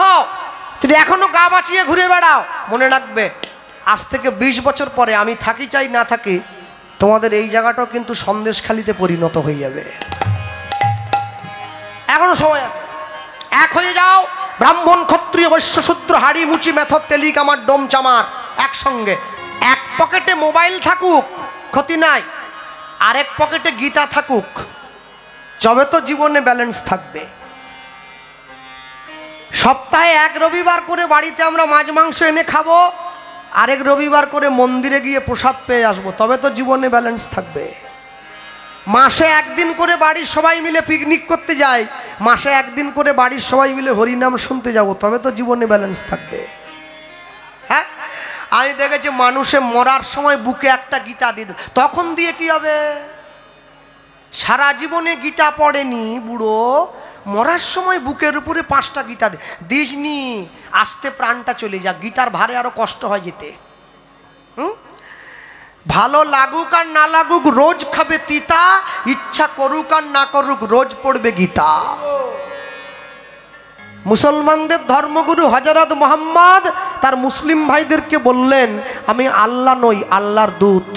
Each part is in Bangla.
হও, যদি এখনো গা বাঁচিয়ে ঘুরে বেড়াও, মনে রাখবে আজ থেকে 20 বছর পরে আমি থাকি চাই না থাকি, তোমাদের এই জায়গাটাও কিন্তু সন্দেশখালিতে পরিণত হয়ে যাবে। এখনো সময় আছে, এক হয়ে যাও। ব্রাহ্মণ, ক্ষত্রিয়, বৈশ্য, শূদ্র, হাড়ি, মুচি, মেথর, তেলি, কামার, ডোম, চামার একসঙ্গে। এক পকেটে মোবাইল থাকুক, ক্ষতি নাই, আরেক পকেটে গীতা থাকুক, তবে তো জীবনে ব্যালেন্স থাকবে। সপ্তাহে এক রবিবার করে বাড়িতে আমরা মাছ মাংস এনে খাবো, আরেক রবিবার করে মন্দিরে গিয়ে প্রসাদ পেয়ে আসবো, তবে তো জীবনে ব্যালেন্স থাকবে। মাসে একদিন করে বাড়ির সবাই মিলে পিকনিক করতে যাই, মাসে একদিন করে বাড়ির সবাই মিলে হরিনাম শুনতে যাব, তবে তো জীবনে ব্যালেন্স থাকবে। হ্যাঁ, আমি দেখেছি মানুষে মরার সময় বুকে একটা গীতা দিয়ে, তখন দিয়ে কি হবে? সারা জীবনে গীতা পড়েনি বুড়ো, মরার সময় বুকের উপরে 5টা গীতা দিসনি, আস্তে প্রাণটা চলে যাক, গীতার ভারে আরো কষ্ট হয় যেতে। ভালো লাগুক আর না লাগুক রোজ খাবে তিতা, ইচ্ছা করুক আর না করুক রোজ পড়বে গীতা। মুসলমানদের ধর্মগুরু হযরত মুহাম্মদ তার মুসলিম ভাইদেরকে বললেন, আমি আল্লাহ নই, আল্লাহর দূত।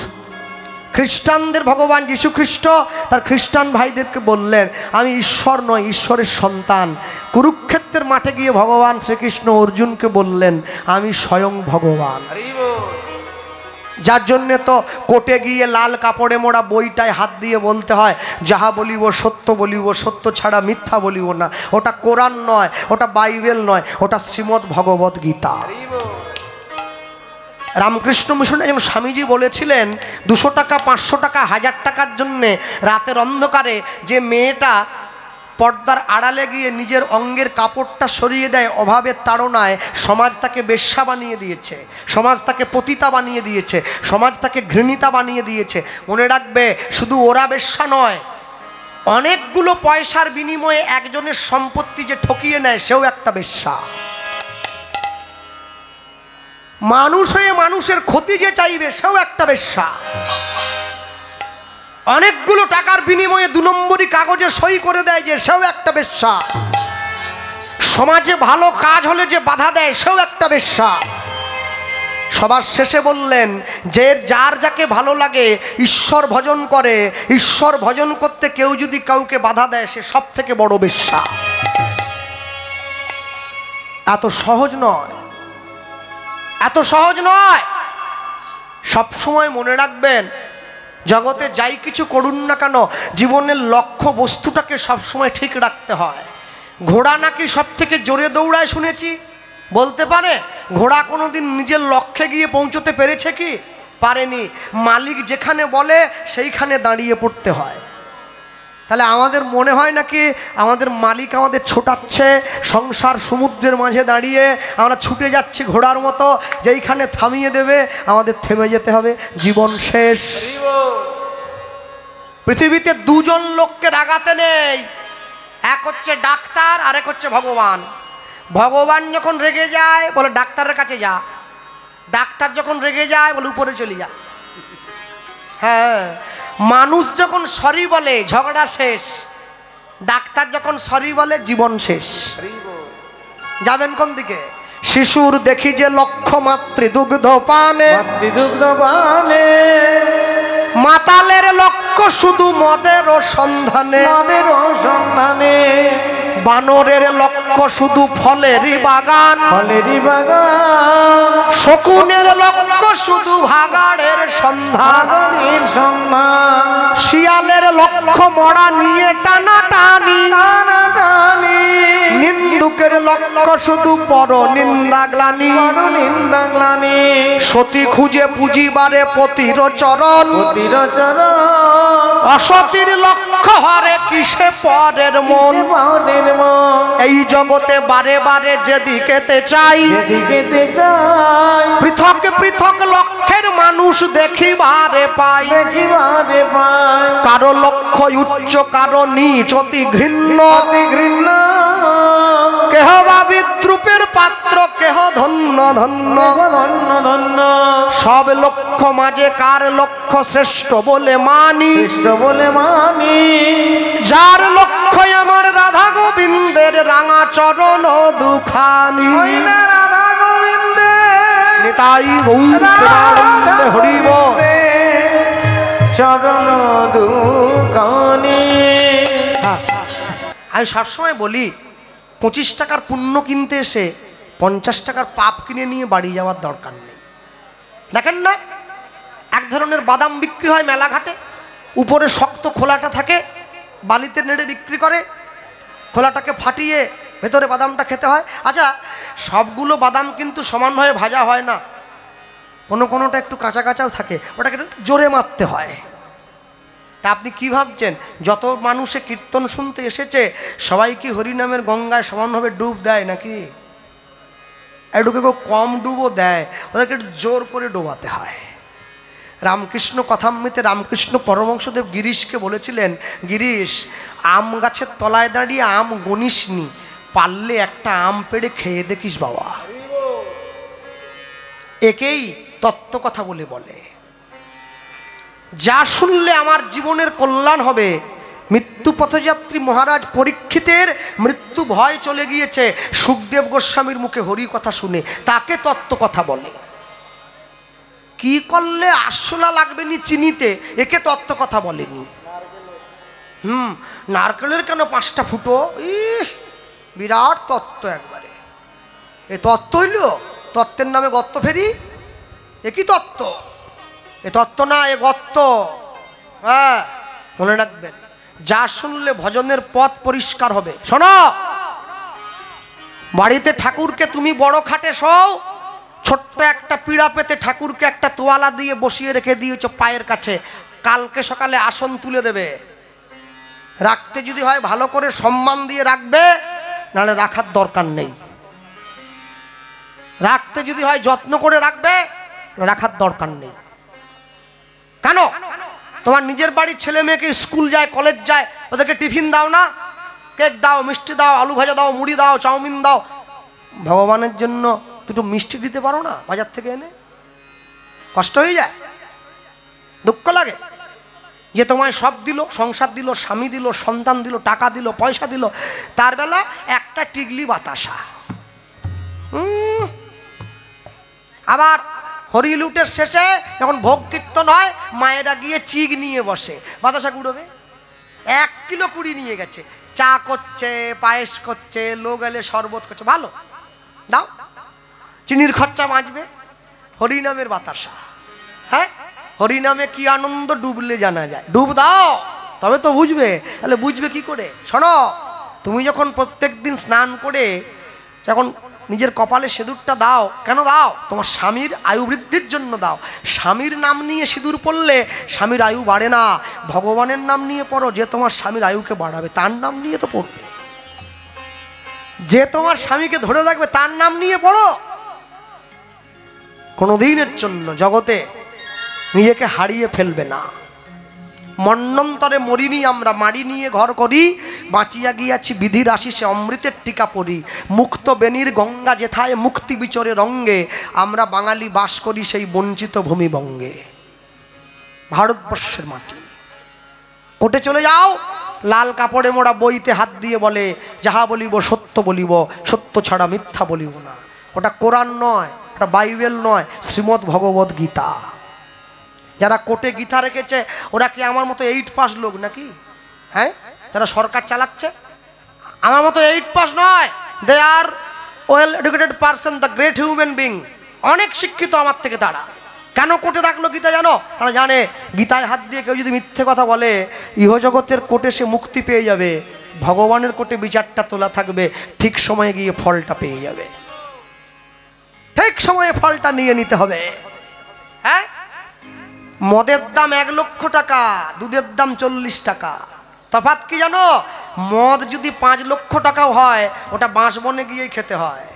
খ্রিস্টানদের ভগবান যীশু খ্রিস্ট তার খ্রিস্টান ভাইদেরকে বললেন, আমি ঈশ্বর নই, ঈশ্বরের সন্তান। কুরুক্ষেত্রের মাঠে গিয়ে ভগবান শ্রীকৃষ্ণ অর্জুনকে বললেন, আমি স্বয়ং ভগবান। যার জন্যে তো কোর্টে গিয়ে লাল কাপড়ে মোড়া বইটায় হাত দিয়ে বলতে হয়, যাহা বলিব সত্য বলিব, সত্য ছাড়া মিথ্যা বলিব না। ওটা কোরআন নয়, ওটা বাইবেল নয়, ওটা শ্রীমদ্ ভগবত গীতা। রামকৃষ্ণ মিশনে যেমন স্বামীজি বলেছিলেন, 200 টাকা, 500 টাকা, 1000 টাকার জন্যে রাতের অন্ধকারে যে মেয়েটা পর্দার আড়ালে গিয়ে নিজের অঙ্গের কাপড়টা সরিয়ে দেয় অভাবের তাড়নায়, সমাজ তাকে বেশ্যা বানিয়ে দিয়েছে, সমাজ তাকে পতিতা বানিয়ে দিয়েছে, সমাজ তাকে ঘৃণিতা বানিয়ে দিয়েছে। মনে রাখবে, শুধু ওরা বেশ্যা নয়, অনেকগুলো পয়সার বিনিময়ে একজনের সম্পত্তি যে ঠকিয়ে নেয় সেও একটা বেশ্যা। মানুষ হয়ে মানুষের ক্ষতি যে চাইবে সেও একটা বেশ্যা। অনেকগুলো টাকার বিনিময়ে 2 নম্বরই কাগজে সই করে দেয় যে সেও একটা বেশ্যা। সমাজে ভালো কাজ হলে যে বাধা দেয় সেও একটা বেশ্যা। সবার শেষে বললেন, যে যার যাকে ভালো লাগে ঈশ্বর ভজন করে, ঈশ্বর ভজন করতে কেউ যদি কাউকে বাধা দেয় সে সব থেকে বড় বেশ্যা। এত সহজ নয়, এত সহজ নয়। সব সময় মনে রাখবেন, জগতে যাই কিছু করুন না কেন, জীবনের লক্ষ্য বস্তুটাকে সবসময় ঠিক রাখতে হয়। ঘোড়া নাকি সব থেকে জোরে দৌড়ায় শুনেছি, বলতে পারে? ঘোড়া কোনোদিন নিজের লক্ষ্যে গিয়ে পৌঁছতে পেরেছে কি? পারেনি। মালিক যেখানে বলে সেইখানে দাঁড়িয়ে পড়তে হয়। তাহলে আমাদের মনে হয় নাকি আমাদের মালিক আমাদের ছোটাচ্ছে, সংসার সমুদ্রের মাঝে দাঁড়িয়ে আমরা ছুটে যাচ্ছি ঘোড়ার মতো, যেইখানে থামিয়ে দেবে আমাদের থেমে যেতে হবে, জীবন শেষ। পৃথিবীতে 2 জন লোককে রাগাতে নেই, এক হচ্ছে ডাক্তার আর এক হচ্ছে ভগবান। ভগবান যখন রেগে যায় বলে ডাক্তারের কাছে যা, ডাক্তার যখন রেগে যায় বলে উপরে চলে যা। হ্যাঁ, মানুষ যখন সরি বলে ঝগড়া শেষ, ডাক্তার যখন সরি বলে জীবন শেষ। যাবেন কোন দিকে? শিশুর দেখি যে লক্ষ্য মাতৃদুগ্ধ পানে, মাতালের লক্ষ্য শুধু মদের সন্ধানে, বানরের লক্ষ্য শুধু ফলেরই বাগান, শকুনের লক্ষ্য শুধু ভাগাড়ের সন্ধান, শিয়ালের লক্ষ্য মরা নিয়ে টানাটানি, নিন্দুকের লক্ষ্য শুধু পর নিন্দা গ্লানি, সতী খুঁজে পুঁজিবারে পতির চরণ, অসতীর লক্ষ্য হরে কিসে পরের মন। এই জগতে বারে বারে যেদিকেতে চাই, পৃথক পৃথক লক্ষ্যের মানুষ দেখিবারে পাই। কারো লক্ষ্য উচ্চ, কারো নিচ, অতি ঘৃণ্য, কেহ বা বিদ্রুপের পাত্র, কেহ ধন্য ধন্য। সব লক্ষ্য মাঝে কার লক্ষ্য শ্রেষ্ঠ বলে মানি, যার লক্ষ্য আমার রাধা গোবিন্দের রাঙা চরণ দুখানি নিতাই গৌর প্রেমানন্দে হরি বল চরণ দুখানি। আমি সবসময় বলি 25 টাকার পুণ্য কিনতে এসে 50 টাকার পাপ কিনে নিয়ে বাড়ি যাওয়ার দরকার নেই। দেখেন না, এক ধরনের বাদাম বিক্রি হয় মেলাঘাটে, উপরে শক্ত খোলাটা থাকে, বালিতে নেড়ে বিক্রি করে, খোলাটাকে ফাটিয়ে ভেতরে বাদামটা খেতে হয়। আচ্ছা, সবগুলো বাদাম কিন্তু সমানভাবে ভাজা হয় না, কোনোটা একটু কাঁচা কাঁচাও থাকে, ওটাকে জোরে মারতে হয়। তা আপনি কি ভাবছেন যত মানুষে কীর্তন শুনতে এসেছে সবাই কি হরিনামের গঙ্গায় সমানভাবে ডুব দেয় নাকি? একটু কেউ কম ডুবও দেয়, ওদেরকে একটু জোর করে ডোবাতে হয়। রামকৃষ্ণ কথামৃতে রামকৃষ্ণ পরমহংসদেব গিরিশকে বলেছিলেন, গিরিশ, আম গাছের তলায় দাঁড়িয়ে আম গনিসনি, পারলে একটা আম পেড়ে খেয়ে দেখিস বাবা। একেই তত্ত্ব কথা বলে যা শুনলে আমার জীবনের কল্যাণ হবে। মৃত্যু পথযাত্রী মহারাজ পরীক্ষিতের মৃত্যু ভয় চলে গিয়েছে সুখদেব গোস্বামীর মুখে হরি কথা শুনে, তাকে তত্ত্ব কথা বলে। কি করলে আরশোলা লাগবে নি চিনিতে, একে তত্ত্ব কথা বলেনি। নারকেলের কেন 5টা ফুটো, বিরাট তত্ত্ব একবারে। এ তত্ত্ব হইল, তত্ত্বের নামে গত্ত ফেরি, এ কি তত্ত্ব? এ তত্ত্ব না, এ গত্ত। হ্যাঁ, মনে রাখবেন, যা শুনলে ভজনের পথ পরিষ্কার হবে। শোনো, বাড়িতে ঠাকুরকে তুমি বড় খাটে শোও, ছোট্ট একটা পিড়া পেতে ঠাকুরকে একটা তোয়ালা দিয়ে বসিয়ে রেখে দিয়েছ পায়ের কাছে, কালকে সকালে আসন তুলে দেবে। রাখতে যদি হয় ভালো করে সম্মান দিয়ে রাখবে, নাহলে রাখার দরকার নেই। রাখতে যদি হয় যত্ন করে রাখবে, রাখার দরকার নেই। কেন? তোমার নিজের বাড়ির ছেলে মেয়েকে স্কুল যায়, কলেজ যায়, ওদেরকে টিফিন দাও না? কেক দাও, মিষ্টি দাও, আলু ভাজা দাও, মুড়ি দাও, চাউমিন দাও। ভগবানের জন্য দুটো মিষ্টি দিতে পারো না বাজার থেকে এনে? কষ্ট হয়ে যায়, দুঃখ লাগে যে তোমায় সব দিল, সংসার দিল, স্বামী দিল, সন্তান দিল, টাকা দিল, পয়সা দিল, তার বেলা একটা টিগলি বাতাসা। আবার হরি লুটের শেষে যখন ভোগ কীর্তন হয়, মায়েরা গিয়ে চিগ নিয়ে বসে, বাতাসা কুড়োবে। 1 কিলো কুড়ি নিয়ে গেছে, চা করছে, পায়েস করছে, লোক এলে শরবত করছে, ভালো দাও, চিনির খরচা বাঁচবে। হরিনামের বাতাসা। হ্যাঁ, হরিনামে কি আনন্দ ডুবলে জানা যায়। ডুব দাও, তবে তো বুঝবে। তাহলে বুঝবে কি করে? শোনো, তুমি যখন প্রত্যেক দিন স্নান করে যখন নিজের কপালে সিঁদুরটা দাও, কেন দাও? তোমার স্বামীর আয়ু বৃদ্ধির জন্য দাও। স্বামীর নাম নিয়ে সিঁদুর পড়লে স্বামীর আয়ু বাড়ে না, ভগবানের নাম নিয়ে পড়ো, যে তোমার স্বামীর আয়ুকে বাড়াবে, তার নাম নিয়ে তো পড়বে। যে তোমার স্বামীকে ধরে রাখবে, তার নাম নিয়ে পড়ো। কোনোদিনের জন্য জগতে নিজেকে হারিয়ে ফেলবে না। মন্নন্তরে মরিনি আমরা, মারি নিয়ে ঘর করি, বাঁচিয়া গিয়াছি বিধির আশিসে অমৃতের টিকা পড়ি। মুক্ত বেনির গঙ্গা যেথায় মুক্তি বিচরে রঙ্গে, আমরা বাঙালি বাস করি সেই বঞ্চিত ভূমিবঙ্গে। ভারতবর্ষের মাটি। কোর্টে চলে যাও, লাল কাপড়ে মোড়া বইতে হাত দিয়ে বলে, যাহা বলিব সত্য বলিব, সত্য ছাড়া মিথ্যা বলিব না। ওটা কোরআন নয়, ওটা বাইবেল নয়, শ্রীমদ্ ভগবদ্ গীতা। যারা কোর্টে গীতা রেখেছে ওরা কি আমার মতো 8 পাস লোক নাকি? হ্যাঁ, যারা সরকার চালাচ্ছে আমার মতো 8 পাস নয়, they are well educated person, the great human being. অনেক শিক্ষিত আমার থেকে তারা। কেন কোর্টে রাখলো গীতা জানো? তারা জানে গীতায় হাত দিয়ে কেউ যদি মিথ্যে কথা বলে, ইহজগতের কোর্টে সে মুক্তি পেয়ে যাবে, ভগবানের কোর্টে বিচারটা তোলা থাকবে, ঠিক সময়ে গিয়ে ফলটা পেয়ে যাবে। ঠিক সময়ে ফলটা নিয়ে নিতে হবে। হ্যাঁ, মদের দাম 1 লক্ষ টাকা, দুধের দাম 40 টাকা। তফাৎ কি জানো? মদ যদি 5 লক্ষ টাকাও হয়, ওটা বাঁশবনে গিয়েই খেতে হয়।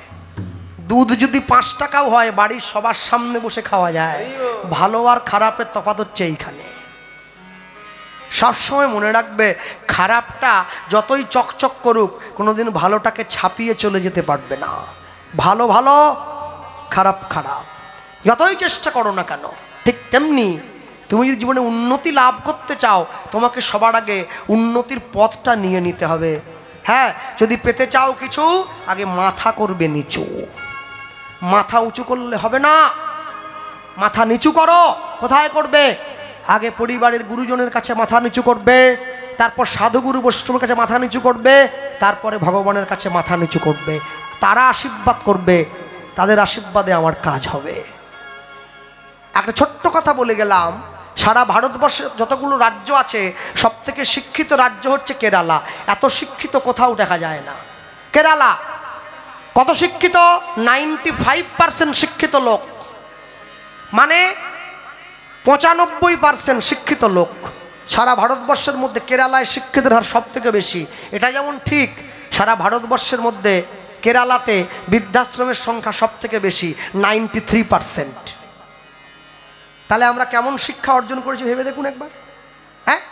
দুধ যদি 5 টাকাও হয়, বাড়ির সবার সামনে বসে খাওয়া যায়। ভালো আর খারাপের তফাৎ হচ্ছে এইখানে। সবসময় মনে রাখবে, খারাপটা যতই চকচক করুক, কোনোদিন ভালোটাকে ছাপিয়ে চলে যেতে পারবে না। ভালো ভালো, খারাপ খারাপ, যতই চেষ্টা করো না কেন। ঠিক তেমনি তুমি যদি জীবনে উন্নতি লাভ করতে চাও, তোমাকে সবার আগে উন্নতির পথটা নিয়ে নিতে হবে। হ্যাঁ, যদি পেতে চাও কিছু আগে মাথা করবে নিচু। মাথা উঁচু করলে হবে না, মাথা নিচু করো। কোথায় করবে? আগে পরিবারের গুরুজনের কাছে মাথা নিচু করবে, তারপর সাধুগুরু বৈষ্ণবের কাছে মাথা নিচু করবে, তারপরে ভগবানের কাছে মাথা নিচু করবে। তারা আশীর্বাদ করবে, তাদের আশীর্বাদে আমার কাজ হবে। একটা ছোট্ট কথা বলে গেলাম, সারা ভারতবর্ষে যতগুলো রাজ্য আছে সব থেকে শিক্ষিত রাজ্য হচ্ছে কেরালা। এত শিক্ষিত কোথাও দেখা যায় না। কেরালা কত শিক্ষিত? 95% শিক্ষিত লোক, মানে 95% শিক্ষিত লোক। সারা ভারতবর্ষের মধ্যে কেরালায় শিক্ষিতের হার সব থেকে বেশি। এটা যেমন ঠিক, সারা ভারতবর্ষের মধ্যে কেরালাতে বৃদ্ধাশ্রমের সংখ্যা সব থেকে বেশি, 93%। তাহলে আমরা কেমন শিক্ষা অর্জন করেছি ভেবে দেখুন একবার। হ্যাঁ,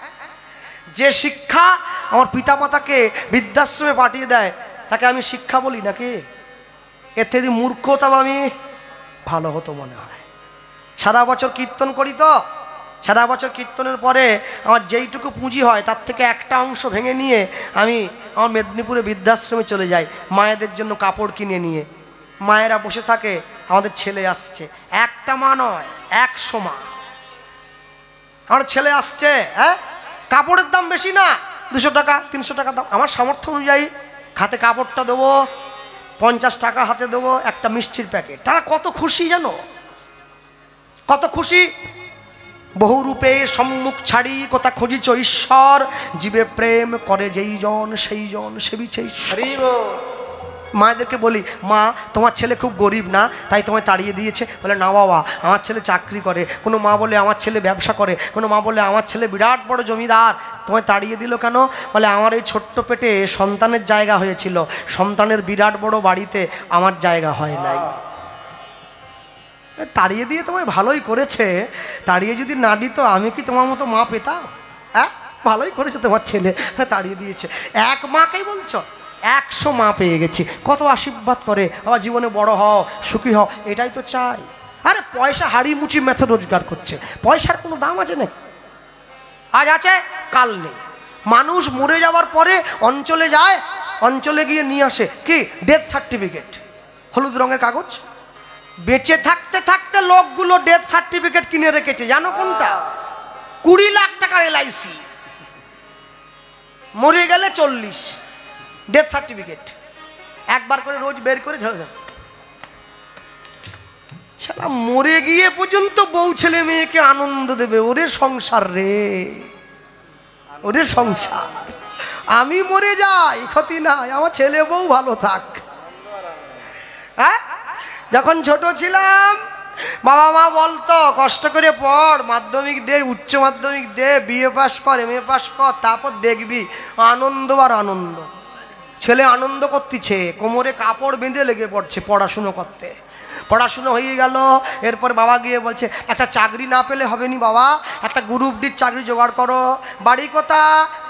যে শিক্ষা আমার পিতামাতাকে বৃদ্ধাশ্রমে পাঠিয়ে দেয় তাকে আমি শিক্ষা বলি নাকি? এর থেকে মূর্খ হতাম আমি, ভালো হতো মনে হয়। সারা বছর কীর্তন করি তো, সারা বছর কীর্তনের পরে আমার যেইটুকু পুঁজি হয় তার থেকে একটা অংশ ভেঙে নিয়ে আমি আমার মেদিনীপুরে বৃদ্ধাশ্রমে চলে যাই মায়েদের জন্য কাপড় কিনে নিয়ে। মায়েরা বসে থাকে, আমাদের ছেলে আসছে। একটা মা নয়, 100 মা। আমার ছেলে আসছে, হ্যাঁ, কাপড়ের দাম বেশি না, 200 টাকা 300 টাকা দাম। আমার সামর্থ্য অনুযায়ী হাতে কাপড়টা দেবো, 50 টাকা হাতে দেবো, একটা মিষ্টির প্যাকেট। তারা কত খুশি জানো, কত খুশি। বহু রূপে সম্মুখ ছাড়ি কথা খুঁজিছ ঈশ্বর, জীবে প্রেম করে যেই জন সেই জন সেবিছে ঈশ্বর। মায়েদেরকে বলি, মা তোমার ছেলে খুব গরিব না তাই তোমায় তাড়িয়ে দিয়েছে? বলে না বাবা, আমার ছেলে চাকরি করে। কোনো মা বলে আমার ছেলে ব্যবসা করে, কোনো মা বলে আমার ছেলে বিরাট বড় জমিদার। তোমায় তাড়িয়ে দিল কেন? বলে আমার এই ছোট্ট পেটে সন্তানের জায়গা হয়েছিল, সন্তানের বিরাট বড় বাড়িতে আমার জায়গা হয় নাই। তাড়িয়ে দিয়ে তোমায় ভালোই করেছে, তাড়িয়ে যদি না দিত আমি কি তোমার মতো মা পেতাম? হ্যাঁ, ভালোই করেছে তোমার ছেলে, তাড়িয়ে দিয়েছে। এক মাকেই বলছো, 100 মা পেয়ে গেছি। কত আশীর্বাদ করে, আবার জীবনে বড় হও, সুখী হও, এটাই তো চাই। আরে পয়সা হাড়ি মুচি মেথড রোজগার করছে, পয়সার কোনো দাম আছে না? আজ আছে কাল নেই। মানুষ মরে যাওয়ার পরে অঞ্চলে যায়, অঞ্চলে গিয়ে নিয়ে আসে কি? ডেথ সার্টিফিকেট, হলুদ রঙের কাগজ। বেঁচে থাকতে থাকতে লোকগুলো ডেথ সার্টিফিকেট কিনে রেখেছে, জানো কোনটা? 20 লাখ টাকার LIC, মরে গেলে 40 ডেথ সার্টিফিকেট একবার করে রোজ বের করে ঝরে যাবে। শালা মরে গিয়ে পর্যন্ত বউ ছেলে মেয়েকে আনন্দ দেবে। ওরে সংসার রে, ওরে সংসার। আমি মরে যাই ক্ষতি নাই, আমার ছেলে বউ ভালো থাক। হ্যাঁ, যখন ছোট ছিলাম বাবা মা বলতো কষ্ট করে পড়, মাধ্যমিক দে, উচ্চ মাধ্যমিক দে, BA পাস কর, MA পাস কর, তারপর দেখবি আনন্দ আর আনন্দ। ছেলে আনন্দ করতেছে, কোমরে কাপড় বেঁধে লেগে পড়ছে পড়াশুনো করতে। পড়াশুনো হয়ে গেল, এরপর বাবা গিয়ে বলছে একটা চাকরি না পেলে হবে নি বাবা, একটা গ্রুপ ডির চাকরি জোগাড় করো। বাড়ি কোথা?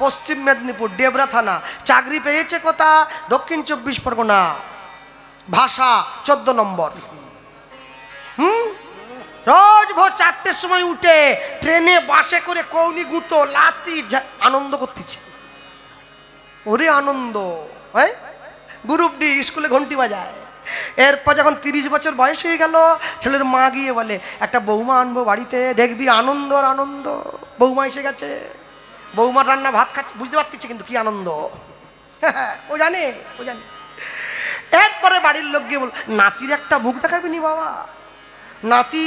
পশ্চিম মেদিনীপুর, ডেবরা থানা। চাকরি পেয়েছে কোথা? দক্ষিণ 24 পরগনা, ভাষা 14 নম্বর। রোজ ভোর 4টের সময় উঠে ট্রেনে বাসে করে কৌনি গুতো লাতি আনন্দ করতেছে। ওরে আনন্দ। হ্যাঁ, গ্রুপ ডি, স্কুলে ঘন্টি বাজায়। এরপর যখন 30 বছর বয়স হয়ে গেল, ছেলের মা গিয়ে বলে একটা বৌমা আনবো বাড়িতে, দেখবি আনন্দ আর আনন্দ। বৌমা এসে গেছে, বৌমার রান্না ভাত খাচ্ছে, বুঝতে পারতেছে কিন্তু কি আনন্দ। ও জানে, ও জানে। এরপরে বাড়ির লোক গিয়ে বল, নাতির একটা মুখ দেখাবি নি বাবা? নাতি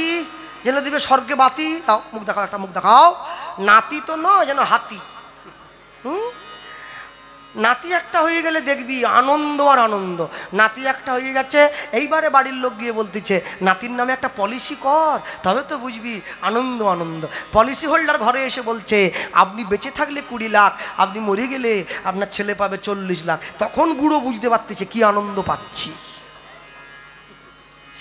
জেলে দিবে স্বর্গে বাতি, তাও মুখ দেখাও, একটা মুখ দেখাও। নাতি তো নয়, যেন হাতি। নাতি একটা হয়ে গেলে দেখবি আনন্দ আর আনন্দ। নাতি একটা হয়ে গেছে, এইবারে বাড়ির লোক গিয়ে বলতেছে নাতির নামে একটা পলিসি কর, তবে তো বুঝবি আনন্দ আনন্দ। পলিসি হোল্ডার ঘরে এসে বলছে আপনি বেঁচে থাকলে 20 লাখ, আপনি মরে গেলে আপনার ছেলে পাবে 40 লাখ। তখন বুড়ো বুঝতে পারতেছে কি আনন্দ পাচ্ছি।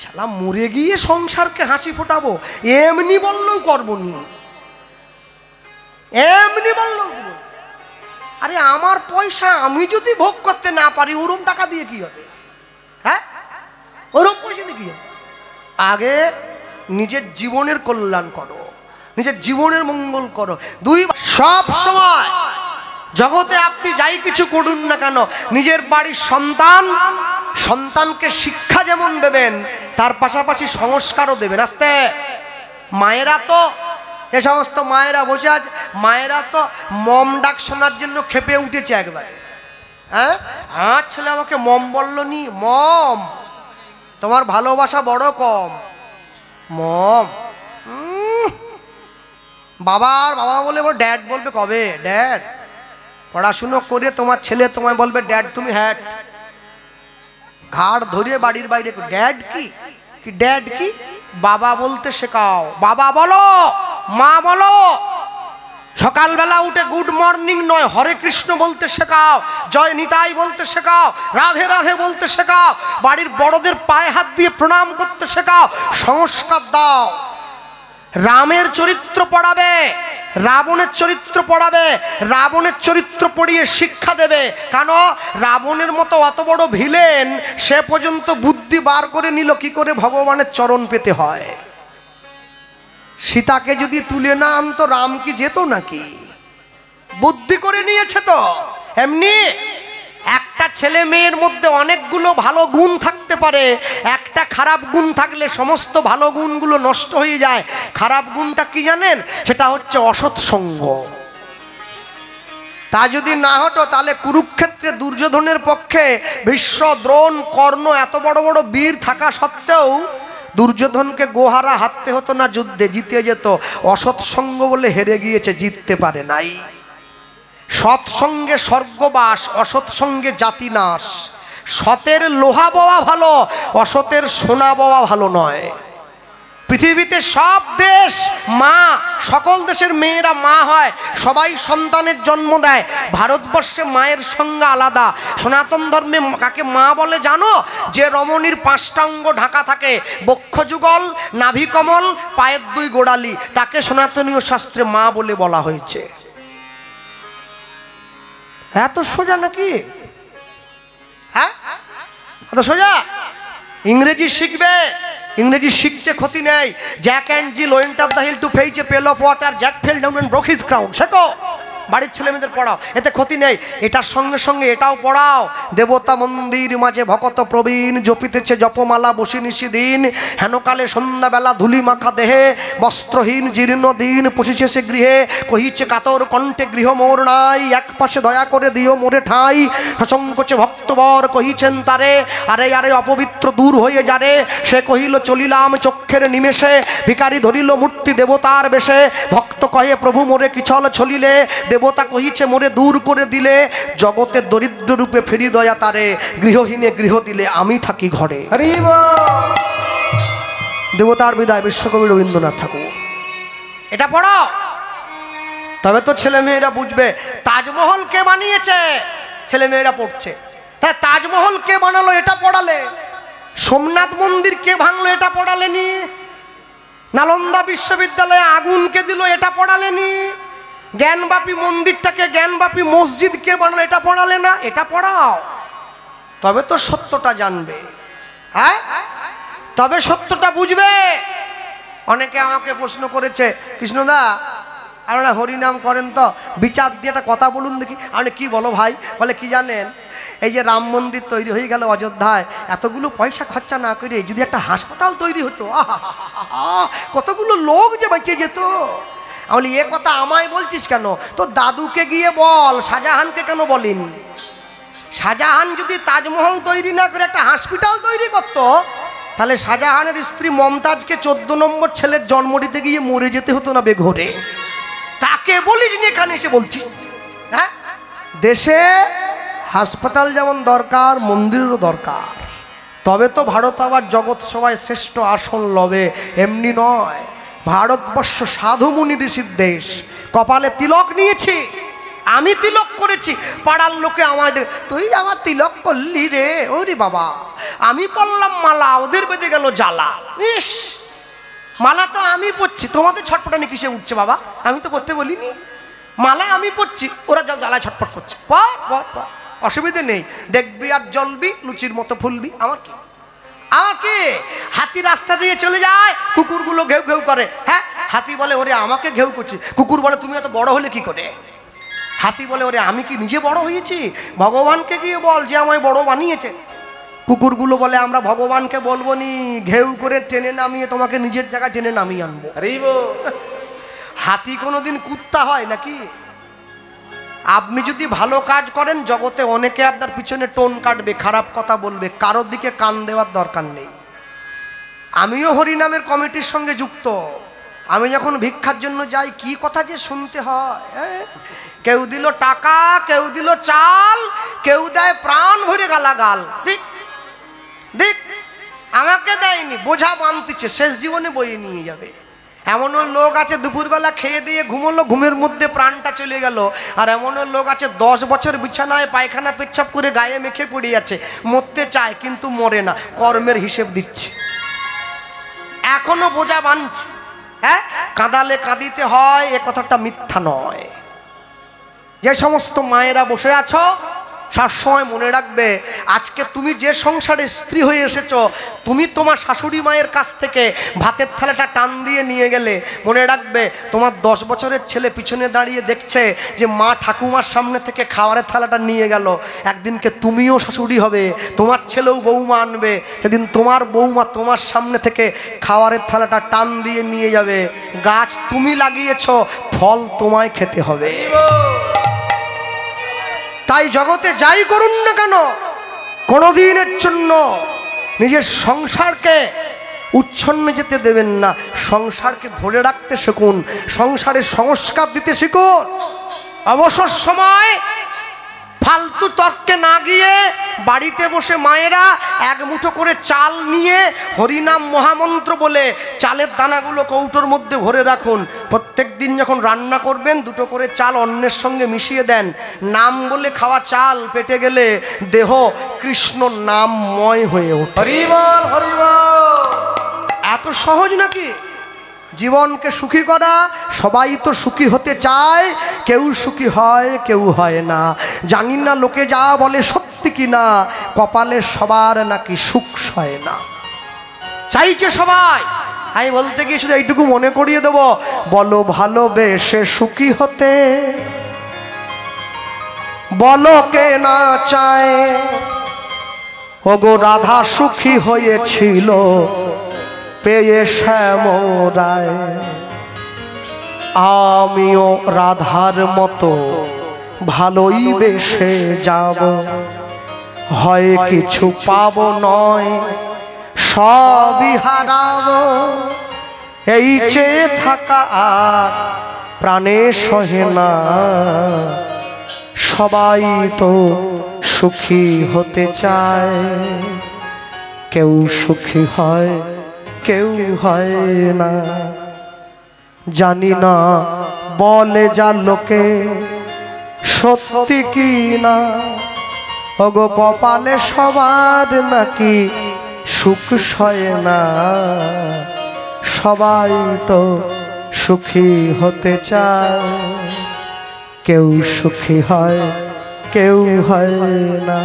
শালা মরে গিয়ে সংসারকে হাসি ফোটাবো, এমনি বললেও করবো নি, এমনি বললেও দিব। আরে আমার পয়সা আমি যদি ভোগ করতে না পারি, ওরম টাকা দিয়ে কি হবে? হ্যাঁ, ওরম পয়সা দিয়ে কি হবে? আগে নিজের জীবনের কল্যাণ করো, নিজের জীবনের মঙ্গল করো। সব সময় জগতে আপনি যাই কিছু করুন না কেন, নিজের বাড়ির সন্তানকে শিক্ষা যেমন দেবেন, তার পাশাপাশি সংস্কারও দেবেন। আস্তে মায়েরা তো, এ সমস্ত মায়েরা বসে আছে, মায়েরা তো মম ডাক শোনার জন্য খেপে উঠেছে একবারে। হ্যাঁ, আমার ছেলে আমাকে মম বললো নি, মম তোমার ভালোবাসা বড় কম, মম বাবা বলে ড্যাড বলবে কবে? ড্যাড পড়াশুনো করে তোমার ছেলে তোমায় বলবে ড্যাড, তুমি হ্যাট ঘাড় ধরিয়ে বাড়ির বাইরে, ড্যাড কি ড্যাড কি? বাবা বলতে শেখাও, বাবা বলো, মা বলো। সকালবেলা উঠে গুড মর্নিং নয়, হরে কৃষ্ণ বলতে শেখাও, জয় নিতাই বলতে শেখাও, রাধে রাধে বলতে শেখাও, বাড়ির বড়দের পায়ে হাত দিয়ে প্রণাম করতে শেখাও, সংস্কার দাও। রামের চরিত্র পড়াবে, রাবণের চরিত্র পড়াবে, রাবণের চরিত্র পড়িয়ে শিক্ষা দেবে। কেন? রাবণের মতো অত বড় ভিলেন, সে পর্যন্ত বুদ্ধি বার করে নিল কি করে ভগবানের চরণ পেতে হয়। সীতাকে যদি তুলে না আনতো রাম কি যেত নাকি? বুদ্ধি করে নিয়েছে তো। এমনি একটা ছেলে মেয়ের মধ্যে অনেকগুলো ভালো গুণ থাকতে পারে, একটা খারাপ গুণ থাকলে সমস্ত ভালো গুণগুলো নষ্ট হয়ে যায়। খারাপ গুণটা কি জানেন? সেটা হচ্ছে অসৎ সঙ্গ। তা যদি না হতো তাহলে কুরুক্ষেত্রে দুর্যোধনের পক্ষে ভীষ্ম, দ্রোণ, কর্ণ এত বড় বড় বীর থাকা সত্ত্বেও দুর্যোধনকে গোহারা হারতে হতো না, যুদ্ধে জিতে যেত। অসৎ সঙ্গ বলে হেরে গিয়েছে, জিততে পারে নাই। সৎসঙ্গে স্বর্গবাস, অসৎ সঙ্গে জাতি নাশ। সতের লোহা বওয়া ভালো, অসতের সোনা বওয়া ভালো নয়। পৃথিবীতে সব দেশ মা, সকল দেশের মেয়েরা মা হয়, সবাই সন্তানের জন্ম দেয়। ভারতবর্ষে মায়ের সংজ্ঞা আলাদা। সনাতন ধর্মে কাকে মা বলে জানো? যে রমণীর 5টা অঙ্গ ঢাকা থাকে, বক্ষযুগল, নাভিকমল, পায়ের 2 গোড়ালি, তাকে সনাতনীয় শাস্ত্রে মা বলে বলা হয়েছে। এত সোজা নাকি? হ্যাঁ, এত সোজা? ইংরেজি শিখবে, ইংরেজি শিখতে ক্ষতি নেই। Jack and Jill went up the hill to fetch a pail of water, Jack fell down and broke his crown. শেখো, বাড়ির ছেলেমেয়েদের পড়াও, এতে ক্ষতি নেই। এটার সঙ্গে সঙ্গে এটাও পড়াও। দেবতা মন্দির মাঝে ভকত প্রবীণ, জপিতেছে জপমালা বসি নিশি দিন। হেনকালে সন্ধ্যাবেলা ধুলি মাখা দেহে, বস্ত্রহীন জীর্ণ দিন পশিছে সে গৃহে। কহিছে কাতর কণ্ঠে গৃহ মোর নাই, এক পাশে দয়া করে দিও মোরে ঠাই। সসংকোচে ভক্তবর কহিছেন তারে, আরে আরে অপবিত্র দূর হয়ে যারে। সে কহিল চলিলাম চক্ষের নিমেষে, ভিখারি ধরিল মূর্তি দেবতার বেশে। ভক্ত কহে প্রভু মোরে কিছল ছলিলে, দেবতা কহিছে মোরে দূর করে দিলে। জগতে দরিদ্র রূপে ফেরি দয়া তারে, গৃহহীনে গৃহ দিলে আমি থাকি ঘরে। দেবতার বিদায়, বিশ্বকবি রবীন্দ্রনাথ ঠাকুর। এটা পড়ো, তবে তো ছেলে মেয়েরা বুঝবে। তাজমহল কে বানিয়েছে? ছেলে মেয়েরা পড়ছে। হ্যাঁ, তাজমহল কে বানালো? এটা পড়ালে। সোমনাথ মন্দির কে ভাঙলো? এটা পড়ালেনি। নালন্দা বিশ্ববিদ্যালয়ে আগুন কে দিল? এটা পড়ালেনি। জ্ঞানবাপী মন্দিরটাকে জ্ঞানবাপী মসজিদ কে বানালো? এটা পড়ালে না। এটা পড়াও, তবে তো সত্যটা জানবে। হ্যাঁ, তবে সত্যটা বুঝবে। অনেকে আমাকে প্রশ্ন করেছে, কৃষ্ণদা আপনারা হরিনাম করেন তো, বিচার দিয়ে একটা কথা বলুন দেখি। আমি কি বলো ভাই? বলে কি জানেন, এই যে রাম মন্দির তৈরি হয়ে গেল অযোধ্যায়, এতগুলো পয়সা খরচা না করে যদি একটা হাসপাতাল তৈরি হতো, কতগুলো লোক যে বেঁচে যেত। আমি বলি, এ কথা আমায় বলছিস কেন? তো দাদুকে গিয়ে বল, শাহজাহানকে কেন বলিন? শাহজাহান যদি তাজমহল তৈরি না করে একটা হসপিটাল তৈরি করতো, তাহলে শাহজাহানের স্ত্রী মমতাজকে 14 নম্বর ছেলের জন্ম দিতে গিয়ে মরে যেতে হতো না বেঘরে। তাকে বলিস নি, এখানে এসে বলছি। হ্যাঁ, দেশে হাসপাতাল যেমন দরকার, মন্দিরেরও দরকার। তবে তো ভারত আবার জগৎ সভায় শ্রেষ্ঠ আসন লবে, এমনি নয়। ভারতবর্ষ সাধু মুনি ঋষির দেশ। কপালে তিলক নিয়েছি, আমি তিলক করেছি, পাড়ার লোকে আমাদের, তুই আমার তিলক করলি রে, ওরে বাবা। আমি পড়লাম মালা, ওদের বেঁধে গেল জ্বালা। ইস, মালা তো আমি পড়ছি, তোমাদের ছটপটানি কিসে উঠছে বাবা? আমি তো পড়তে বলিনি। মালা আমি পড়ছি, ওরা যা জ্বালায় ছটপট করছে। অসুবিধে নেই, দেখবি আর জ্বলবি, লুচির মতো ফুলবি। আমার কি, আমার কি? হাতি রাস্তা দিয়ে চলে যায়, কুকুরগুলো ঘেউ ঘেউ করে। হ্যাঁ, হাতি বলে ওরে আমাকে ঘেউ করছি, কুকুর বলে তুমি এত বড় হলে কি করে? হাতি বলে, ওরে আমি কি নিজে বড় হয়েছি? ভগবানকে গিয়ে বল যে আমায় বড় বানিয়েছে। কুকুরগুলো বলে, আমরা ভগবানকে বলবো নি, ঘেউ করে টেনে নামিয়ে তোমাকে নিজের জায়গায় টেনে নামিয়ে আনবো। হাতি কোনোদিন কুত্তা হয় নাকি? আপনি যদি ভালো কাজ করেন, জগতে অনেকে আপনার পিছনে টোন কাটবে, খারাপ কথা বলবে, কারোর দিকে কান দেওয়ার দরকার নেই। আমিও হরিনামের কমিটির সঙ্গে যুক্ত। আমি যখন ভিক্ষার জন্য যাই, কি কথা যে শুনতে হয়। কেউ দিল টাকা, কেউ দিল চাল, কেউ দেয় প্রাণ ভরে গালাগাল। ঠিক দেখ, আমাকে দেয়নি, বোঝা বানতেছে, শেষ জীবনে বয়ে নিয়ে যাবে। এমনও লোক আছে দুপুরবেলা খেয়ে দিয়ে ঘুমোলো, ঘুমের মধ্যে প্রাণটা চলে গেল। আর এমনও লোক আছে 10 বছর বিছানায় পায়খানা পেচ্ছাপ করে গায়ে মেখে পড়ে আছে, মরতে চায় কিন্তু মরে না, কর্মের হিসেব দিচ্ছে, এখনো বোঝা বানছে। হ্যাঁ, কাঁদালে কাঁদিতে হয়, এ কথাটা মিথ্যা নয়। যে সমস্ত মায়েরা বসে আছো, সবসময় মনে রাখবে, আজকে তুমি যে সংসারে স্ত্রী হয়ে এসেছো, তুমি তোমার শাশুড়ি মায়ের কাছ থেকে ভাতের থালাটা টান দিয়ে নিয়ে গেলে, মনে রাখবে তোমার 10 বছরের ছেলে পিছনে দাঁড়িয়ে দেখছে যে মা ঠাকুমার সামনে থেকে খাবারের থালাটা নিয়ে গেল। একদিনকে তুমিও শাশুড়ি হবে, তোমার ছেলেও বৌমা আনবে, সেদিন তোমার বৌমা তোমার সামনে থেকে খাবারের থালাটা টান দিয়ে নিয়ে যাবে। গাছ তুমি লাগিয়েছো, ফল তোমায় খেতে হবে। তাই জগতে যাই করুন না কেন, কোনোদিনের জন্য নিজের সংসারকে উচ্ছন্নে যেতে দেবেন না। সংসারকে ধরে রাখতে শিখুন, সংসারের সংস্কার দিতে শিখুন। অবসর সময় ফালতু তর্কে না গিয়ে বাড়িতে বসে মায়েরা এক মুঠো করে চাল নিয়ে হরিনাম মহামন্ত্র বলে চালের দানাগুলো কৌটোর মধ্যে ভরে রাখুন। প্রত্যেক দিন যখন রান্না করবেন, 2টো করে চাল অন্নের সঙ্গে মিশিয়ে দেন। নাম বলে খাওয়া চাল পেটে গেলে দেহ কৃষ্ণ নামময় হয়ে ওঠে। হরিবল হরিবল। এত সহজ নাকি জীবনকে সুখী করা? সবাই তো সুখী হতে চায়, কেউ সুখী হয়, কেউ হয় না। জানি না লোকে যা বলে সত্যি কি না, কপালে সবার নাকি সুখ সয় না। চাইছে সবাই। আমি বলতে গিয়ে শুধু এইটুকু মনে করিয়ে দেব, বলো ভালোবেসে সুখী হতে, বলো কে না চায়। ওগো রাধা সুখী হয়েছিল পেয়ে শ্যামরায়, আমিও রাধার মতো ভালোই বেসে যাব। হয় কিছু পাবো নয়, সবই হারাবো। এই চেয়ে থাকা আর প্রাণে সহে না, সবাই তো সুখী হতে চায়। কেউ সুখী হয়, কেউ হয় না। জানি না বলে যা লোকে সত্যি কি না, ওগো কপালে সবার নাকি সুখ সয় না। সবাই তো সুখী হতে চায়, কেউ সুখী হয়, কেউ হয় না।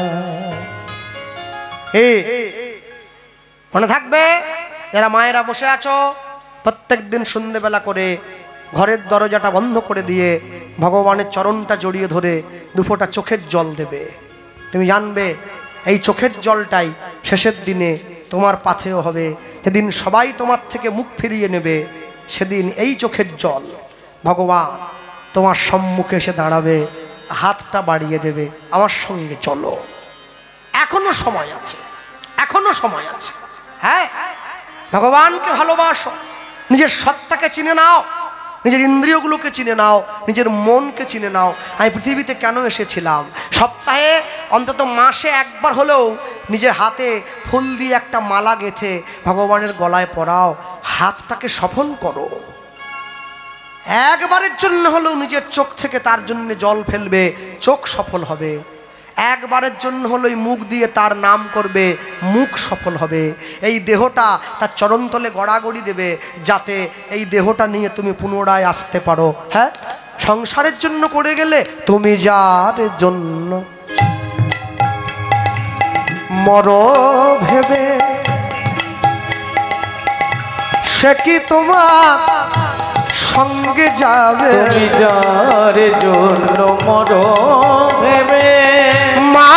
মনে থাকবে, যারা মায়েরা বসে আছো, প্রত্যেক দিন সন্ধ্যেবেলা করে ঘরের দরজাটা বন্ধ করে দিয়ে ভগবানের চরণটা জড়িয়ে ধরে 2 ফোঁটা চোখের জল দেবে। তুমি জানবে এই চোখের জলটাই শেষের দিনে তোমার পাথেয় হবে। সেদিন সবাই তোমার থেকে মুখ ফিরিয়ে নেবে, সেদিন এই চোখের জল ভগবান তোমার সম্মুখে এসে দাঁড়াবে, হাতটা বাড়িয়ে দেবে, আমার সঙ্গে চলো। এখনো সময় আছে, এখনো সময় আছে। হ্যাঁ, ভগবানকে ভালোবাসো, নিজের সত্তাকে চিনে নাও, নিজের ইন্দ্রিয়গুলোকে চিনে নাও, নিজের মনকে চিনে নাও। আমি পৃথিবীতে কেন এসেছিলাম? সপ্তাহে অন্তত মাসে একবার হলেও নিজের হাতে ফুল দিয়ে একটা মালা গেঁথে ভগবানের গলায় পরাও, হাতটাকে সফল করো। একবারের জন্য হলেও নিজের চোখ থেকে তার জন্য জল ফেলবে, চোখ সফল হবে। একবারের জন্য হলেই মুখ দিয়ে তার নাম করবে, মুখ সফল হবে। এই দেহটা তার চরণতলে গড়াগড়ি দেবে, যাতে এই দেহটা নিয়ে তুমি পুনরায় আসতে পারো। হ্যাঁ, সংসারের জন্য করে গেলে তুমি যার জন্য মর ভেবে, সে কি তোমার সঙ্গে যাবে তুমি যার জন্য মরো ভেবে মা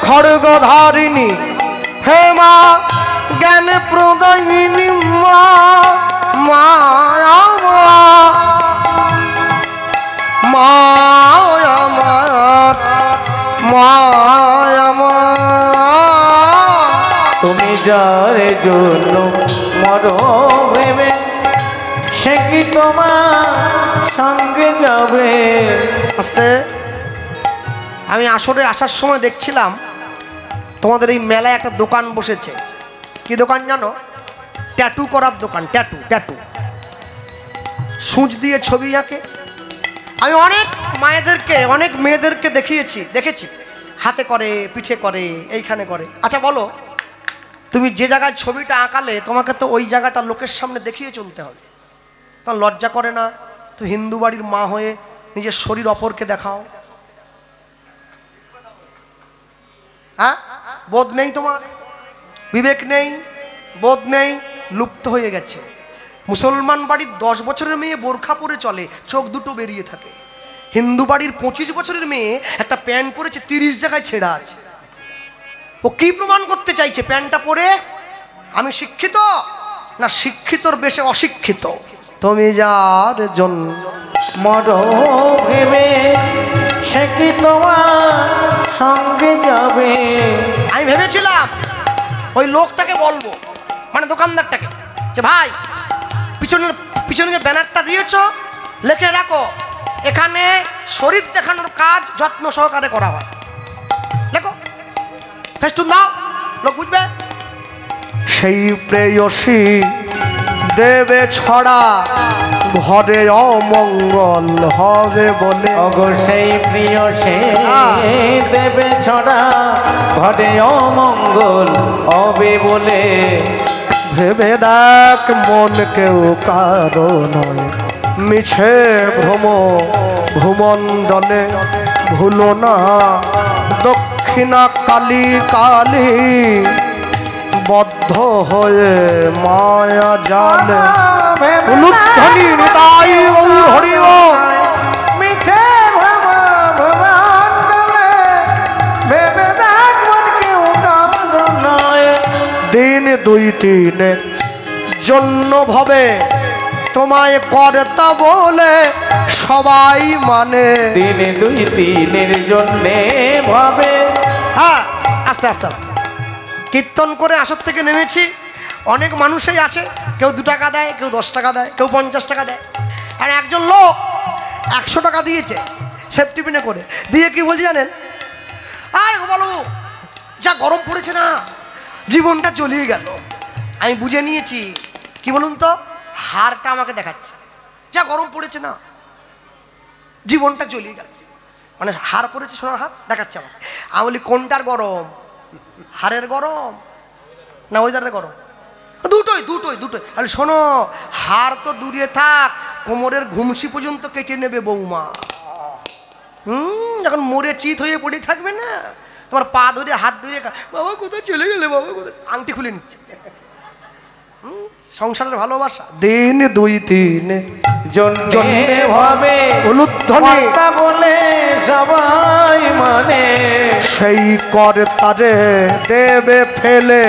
খড়গধারিণী হে মা জ্ঞান প্রদায়িনী মা মায়া মায়া মায়া তুমি যার জন্য মরো ভেবে সে কি তোমার সঙ্গে যাবে। আস্তে আমি আসরে আসার সময় দেখছিলাম তোমাদের এই মেলায় একটা দোকান বসেছে। কি দোকান জানো? ট্যাটু করার দোকান। ট্যাটু ট্যাটু সূচ দিয়ে ছবি আঁকে। আমি অনেক মায়েদেরকে অনেক মেয়েদেরকে দেখেছি হাতে করে, পিঠে করে, এইখানে করে। আচ্ছা বলো, তুমি যে জায়গায় ছবিটা আঁকালে তোমাকে তো ওই জায়গাটা লোকের সামনে দেখিয়ে চলতে হবে। তোমার লজ্জা করে না? তো হিন্দু বাড়ির মা হয়ে নিজের শরীর অপরকে দেখাও। হ্যাঁ, বোধ নেই তোমার? বিবেক নেই, বোধ নেই, লুপ্ত হয়ে গেছে। মুসলমান বাড়ির 10 বছরের মেয়ে বোরখা পরে চলে, চোখ দুটো বেরিয়ে থাকে। হিন্দু বাড়ির 25 বছরের মেয়ে একটা প্যান্ট পরেছে, 30 জায়গায় ছেঁড়া আছে। ও কি প্রমাণ করতে চাইছে প্যান্টটা পরে? আমি শিক্ষিত না শিক্ষিতর বেশে অশিক্ষিত? তুমি যার জন্য মরো ভেবে সে কি তোমার সঙ্গে যাবে। আমি ভেবেছিলাম ওই লোকটাকে বলবো, মানে দোকানদারটাকে, যে ভাই পিছনে যে ব্যানারটা দিয়েছ লিখে রাখো, এখানে শরীর দেখানোর কাজ যত্ন সহকারে করা হয়। লেখো, ফেস্টুন দাও, লোক বুঝবে। সেই প্রেয়সী দেবে ছড়া ঘরে অমঙ্গল হবে বলে। অগো সেই প্রিয় সে দেবে ছড়া ঘরে অমঙ্গল হবে বলে। ভেবে দেখ মন কেউ কারো নয়, মিছে ভ্রম ভূমণ্ডলে। ভুলো না দক্ষিণা কালী কালী বদ্ধ হয়ে মায়া জালে। উলুধ্বনি নিতাই গৌর হরি বল। মিছে ভেবে দেখ মন কেউ কারো নয়। দিন 2-3 জন্য ভবে তোমায় কর্তা বলে সবাই মানে। দিন 2-3 জন্যে ভাবে। হ্যাঁ, আস্তে আস্তে কীর্তন করে আসর থেকে নেমেছি। অনেক মানুষই আসে, কেউ 2 টাকা দেয়, কেউ 10 টাকা দেয়, কেউ 50 টাকা দেয়। আর একজন লোক 100 টাকা দিয়েছে সেফটি পিনে করে, দিয়ে কি বলছি জানেন? আয় বলো, যা গরম পড়েছে না, জীবনটা জ্বলিয়ে গেল। আমি বুঝে নিয়েছি, কি বলুন তো, হারটা আমাকে দেখাচ্ছে, যা গরম পড়েছে না, জীবনটা জ্বলিয়ে গেল। মানে হার পড়েছে, সোনার হার দেখাচ্ছে আমাকে। আমি বলি কোনটার গরম, হারের গরম না ওয়েদারের গরম? দুটোই দুটোই দুটোই। আরে শোনো, হার তো দূরে থাক, কোমরের ঘুমসি পর্যন্ত কেটে নেবে বৌমা। যখন মরে চিত হয়ে পড়ে থাকবে না, তোমার পা ধরে হাত ধরে, বাবা কোথায় চলে গেলে, বাবা কোথায়, আংটি খুলে নিচ্ছে। সংসারের ভালোবাসা। দিন 2-3 জন্যে ভাবে উলুধ্বনি বলে সবাই মানে। সেই কর্তারে দেবে ফেলে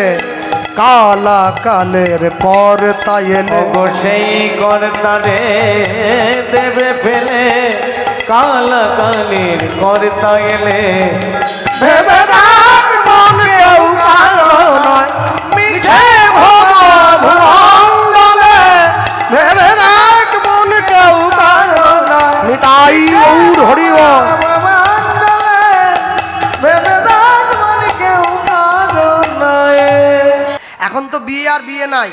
কালা কালের কর্তা এলে। ওগো সেই কর্তারে দেবে ফেলে কালা কালের কর্তা এলে। ভেবে দেখ মন কেউ কারো নয়, মিছে ভূমণ্ডলে। ভেবে দেখ মন কেউ কারো নয়, নিতাই গৌর হরি বল। এখন তো বিয়ে আর বিয়ে নাই,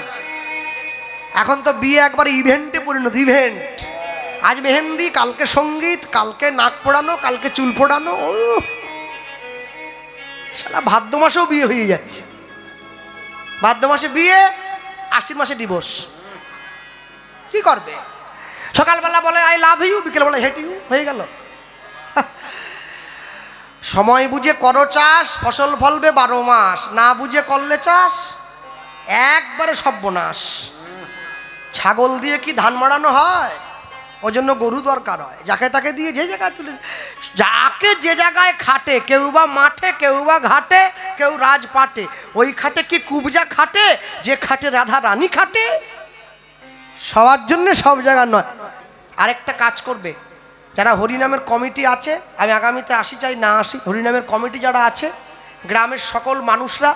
এখন তো বিয়ে একবার ইভেন্টে পরিণত। ইভেন্ট আজ মেহেন্দি, কালকে সঙ্গীত, কালকে নাক পোড়ানো, কালকে চুল পোড়ানো। ও শালা ভাদ্র মাসেও বিয়ে হয়ে যাচ্ছে। ভাদ্র মাসে বিয়ে, আশ্বিন মাসে ডিভোর্স। কি করবে? সকালবেলা বলে আই লাভ ইউ, বিকেলবেলা হেট ইউ, হয়ে গেল। সময় বুঝে করো চাষ, ফসল ফলবে 12 মাস। না বুঝে করলে চাষ একবারে সর্বনাশ। ছাগল দিয়ে কি ধান মাড়ানো হয়? ওই জন্য গরু দরকার হয়। যাকে তাকে দিয়ে যে জায়গায় তুলে, যাকে যে জায়গায় খাটে, কেউ বা মাঠে, কেউ বা ঘাটে, কেউ রাজপাটে। ওই খাটে কি কুবজা খাটে? যে খাটে রাধা রানী খাটে। সবার জন্য সব জায়গা নয়। আরেকটা কাজ করবে, যারা হরিনামের কমিটি আছে, আমি আগামীতে আসি চাই না আসি, হরিনামের কমিটি যারা আছে, গ্রামের সকল মানুষরা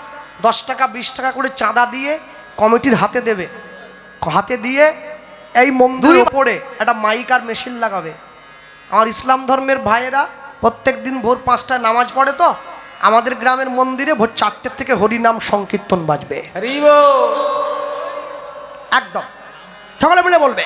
10 টাকা 20 টাকা করে চাঁদা দিয়ে কমিটির হাতে দেবে। হাতে দিয়ে এই মন্দিরের উপরে একটা মাইক আর মেশিন লাগাবে। আমার ইসলাম ধর্মের ভাইয়েরা প্রত্যেক দিন ভোর 5টায় নামাজ পড়ে, তো আমাদের গ্রামের মন্দিরে ভোর 4টের থেকে হরিনাম সংকীর্তন বাজবে। একদম সকলে মিলে বলবে।